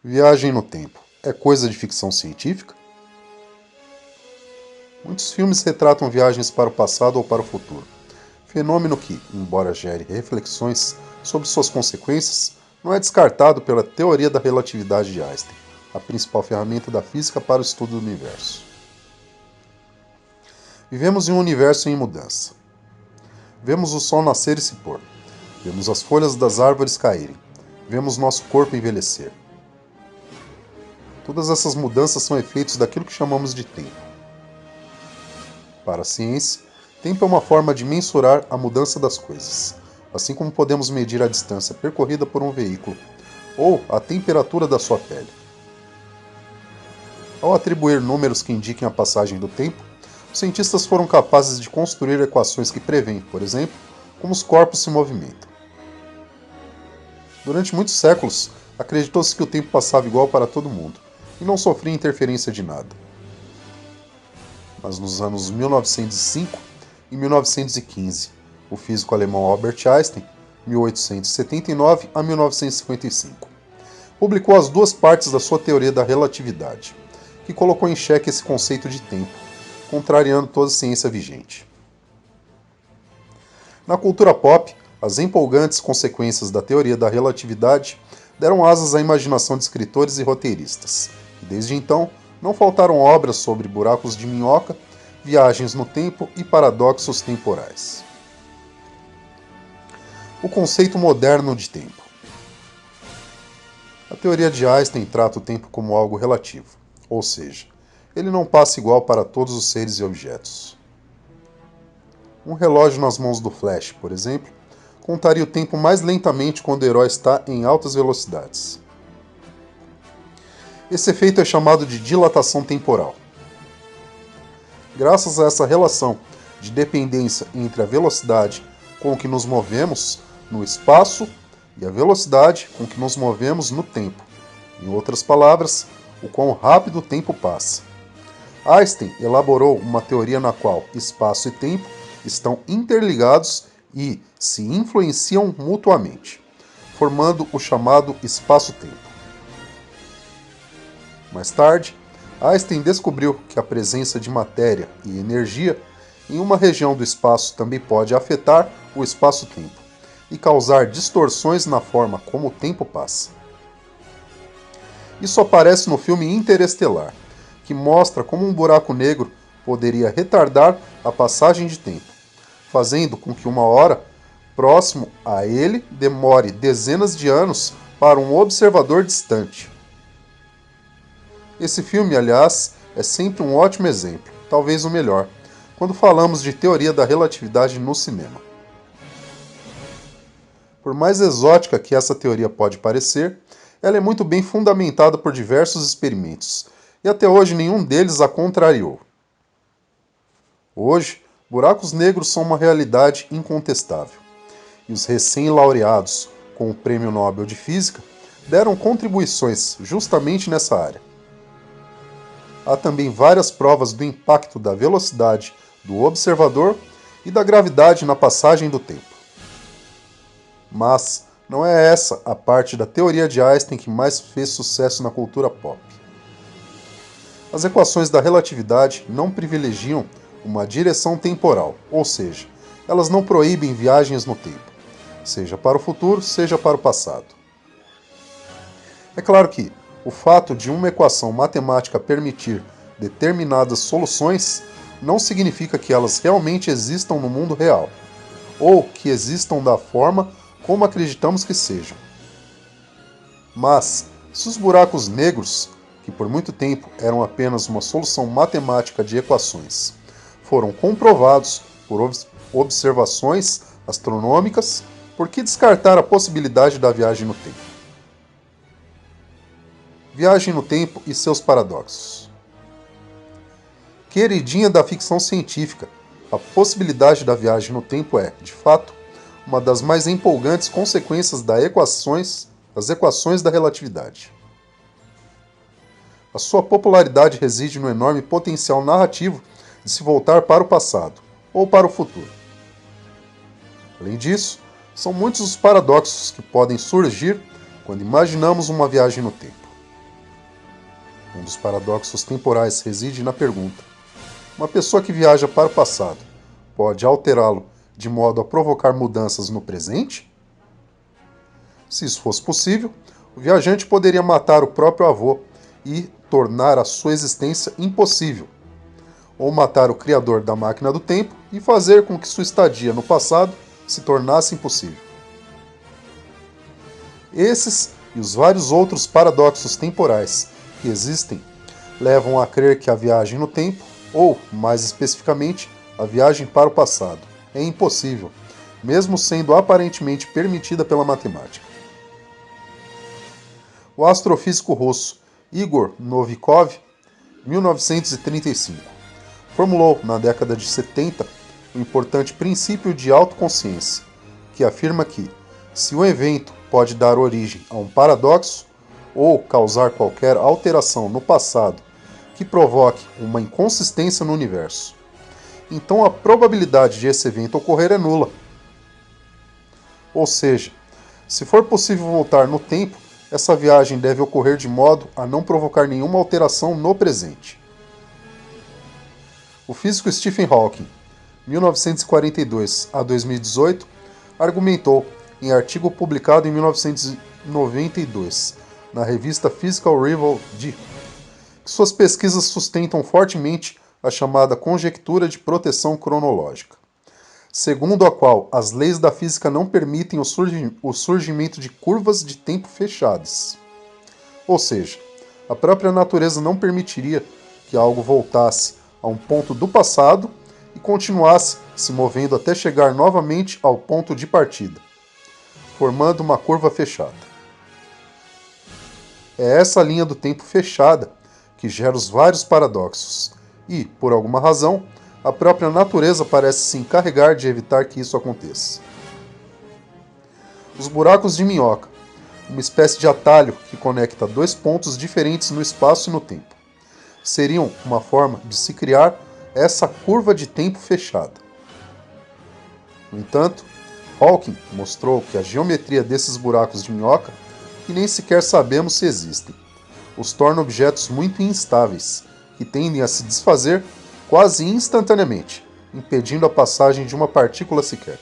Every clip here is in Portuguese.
Viagem no tempo é coisa de ficção científica? Muitos filmes retratam viagens para o passado ou para o futuro, fenômeno que, embora gere reflexões sobre suas consequências, não é descartado pela teoria da relatividade de Einstein, a principal ferramenta da física para o estudo do universo. Vivemos em um universo em mudança. Vemos o sol nascer e se pôr. Vemos as folhas das árvores caírem. Vemos nosso corpo envelhecer. Todas essas mudanças são efeitos daquilo que chamamos de tempo. Para a ciência, tempo é uma forma de mensurar a mudança das coisas, assim como podemos medir a distância percorrida por um veículo ou a temperatura da sua pele. Ao atribuir números que indiquem a passagem do tempo, os cientistas foram capazes de construir equações que prevêem, por exemplo, como os corpos se movimentam. Durante muitos séculos, acreditou-se que o tempo passava igual para todo mundo e não sofria interferência de nada. Mas nos anos 1905 e 1915, o físico alemão Albert Einstein, 1879 a 1955, publicou as duas partes da sua teoria da relatividade, que colocou em xeque esse conceito de tempo, contrariando toda a ciência vigente. Na cultura pop, as empolgantes consequências da teoria da relatividade deram asas à imaginação de escritores e roteiristas, e desde então não faltaram obras sobre buracos de minhoca, viagens no tempo e paradoxos temporais. O conceito moderno de tempo. A teoria de Einstein trata o tempo como algo relativo, ou seja, ele não passa igual para todos os seres e objetos. Um relógio nas mãos do Flash, por exemplo, contaria o tempo mais lentamente quando o herói está em altas velocidades. Esse efeito é chamado de dilatação temporal. Graças a essa relação de dependência entre a velocidade com que nos movemos no espaço e a velocidade com que nos movemos no tempo, em outras palavras, o quão rápido o tempo passa. Einstein elaborou uma teoria na qual espaço e tempo estão interligados e se influenciam mutuamente, formando o chamado espaço-tempo. Mais tarde, Einstein descobriu que a presença de matéria e energia em uma região do espaço também pode afetar o espaço-tempo e causar distorções na forma como o tempo passa. Isso aparece no filme Interestelar, que mostra como um buraco negro poderia retardar a passagem de tempo, fazendo com que uma hora próximo a ele demore dezenas de anos para um observador distante. Esse filme, aliás, é sempre um ótimo exemplo, talvez o melhor, quando falamos de teoria da relatividade no cinema. Por mais exótica que essa teoria pode parecer, ela é muito bem fundamentada por diversos experimentos, e até hoje nenhum deles a contrariou. Hoje, buracos negros são uma realidade incontestável, e os recém-laureados com o Prêmio Nobel de Física deram contribuições justamente nessa área. Há também várias provas do impacto da velocidade do observador e da gravidade na passagem do tempo. Mas não é essa a parte da teoria de Einstein que mais fez sucesso na cultura pop. As equações da relatividade não privilegiam uma direção temporal, ou seja, elas não proíbem viagens no tempo, seja para o futuro, seja para o passado. É claro que o fato de uma equação matemática permitir determinadas soluções não significa que elas realmente existam no mundo real, ou que existam da forma como acreditamos que sejam. Mas, se os buracos negros, que por muito tempo eram apenas uma solução matemática de equações, foram comprovados por observações astronômicas, por que descartar a possibilidade da viagem no tempo? Viagem no tempo e seus paradoxos. Queridinha da ficção científica, a possibilidade da viagem no tempo é, de fato, uma das mais empolgantes consequências das equações da relatividade. A sua popularidade reside no enorme potencial narrativo de se voltar para o passado ou para o futuro. Além disso, são muitos os paradoxos que podem surgir quando imaginamos uma viagem no tempo. Um dos paradoxos temporais reside na pergunta: uma pessoa que viaja para o passado pode alterá-lo de modo a provocar mudanças no presente? Se isso fosse possível, o viajante poderia matar o próprio avô e tornar a sua existência impossível, ou matar o criador da máquina do tempo e fazer com que sua estadia no passado se tornasse impossível. Esses e os vários outros paradoxos temporais que existem levam a crer que a viagem no tempo, ou, mais especificamente, a viagem para o passado, é impossível, mesmo sendo aparentemente permitida pela matemática. O astrofísico russo Igor Novikov, 1935, formulou na década de 70 o importante princípio de autoconsciência, que afirma que, se um evento pode dar origem a um paradoxo ou causar qualquer alteração no passado que provoque uma inconsistência no universo, então a probabilidade de esse evento ocorrer é nula. Ou seja, se for possível voltar no tempo, essa viagem deve ocorrer de modo a não provocar nenhuma alteração no presente. O físico Stephen Hawking, 1942 a 2018, argumentou, em artigo publicado em 1992, na revista Physical Review, que suas pesquisas sustentam fortemente a chamada conjectura de proteção cronológica, segundo a qual as leis da física não permitem o surgimento de curvas de tempo fechadas. Ou seja, a própria natureza não permitiria que algo voltasse a um ponto do passado e continuasse se movendo até chegar novamente ao ponto de partida, formando uma curva fechada. É essa linha do tempo fechada que gera os vários paradoxos e, por alguma razão, a própria natureza parece se encarregar de evitar que isso aconteça. Os buracos de minhoca, uma espécie de atalho que conecta dois pontos diferentes no espaço e no tempo, seriam uma forma de se criar essa curva de tempo fechada. No entanto, Hawking mostrou que a geometria desses buracos de minhoca, que nem sequer sabemos se existem, os torna objetos muito instáveis, que tendem a se desfazer quase instantaneamente, impedindo a passagem de uma partícula sequer.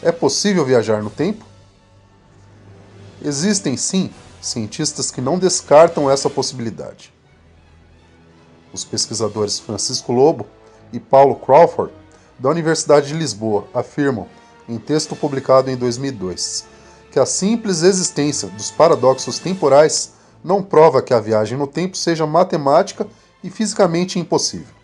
É possível viajar no tempo? Existem, sim, cientistas que não descartam essa possibilidade. Os pesquisadores Francisco Lobo e Paulo Crawford, da Universidade de Lisboa, afirmam, em texto publicado em 2002, que a simples existência dos paradoxos temporais não prova que a viagem no tempo seja matemática e fisicamente impossível.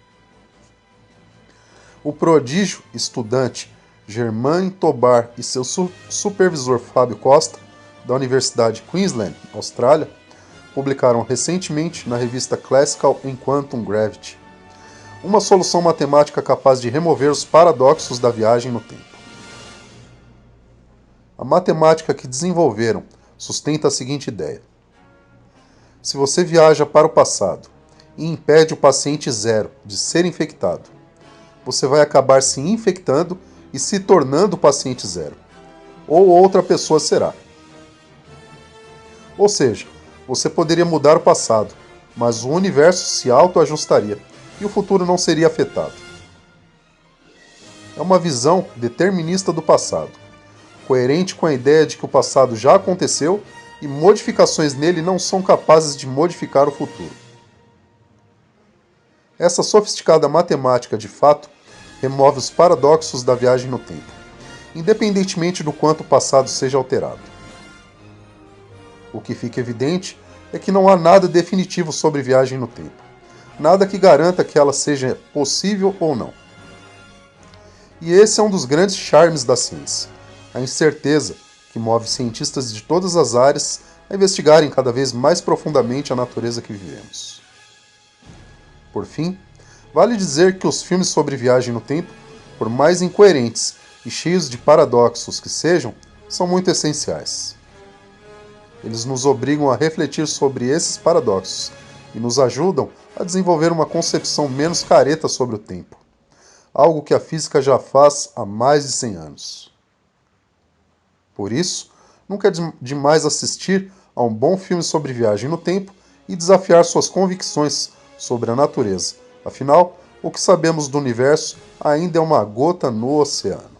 O prodígio estudante Germain Tobar e seu supervisor Fábio Costa, da Universidade de Queensland, Austrália, publicaram recentemente na revista Classical in Quantum Gravity uma solução matemática capaz de remover os paradoxos da viagem no tempo. A matemática que desenvolveram sustenta a seguinte ideia: se você viaja para o passado e impede o paciente zero de ser infectado, você vai acabar se infectando e se tornando o paciente zero, ou outra pessoa será. Ou seja, você poderia mudar o passado, mas o universo se autoajustaria e o futuro não seria afetado. É uma visão determinista do passado, coerente com a ideia de que o passado já aconteceu e modificações nele não são capazes de modificar o futuro. Essa sofisticada matemática, de fato, remove os paradoxos da viagem no tempo, independentemente do quanto o passado seja alterado. O que fica evidente é que não há nada definitivo sobre viagem no tempo, nada que garanta que ela seja possível ou não. E esse é um dos grandes charmes da ciência, a incerteza que move cientistas de todas as áreas a investigarem cada vez mais profundamente a natureza que vivemos. Por fim, vale dizer que os filmes sobre viagem no tempo, por mais incoerentes e cheios de paradoxos que sejam, são muito essenciais. Eles nos obrigam a refletir sobre esses paradoxos e nos ajudam a desenvolver uma concepção menos careta sobre o tempo, algo que a física já faz há mais de 100 anos. Por isso, nunca é demais assistir a a um bom filme sobre viagem no tempo e desafiar suas convicções sobre a natureza. Afinal, o que sabemos do universo ainda é uma gota no oceano.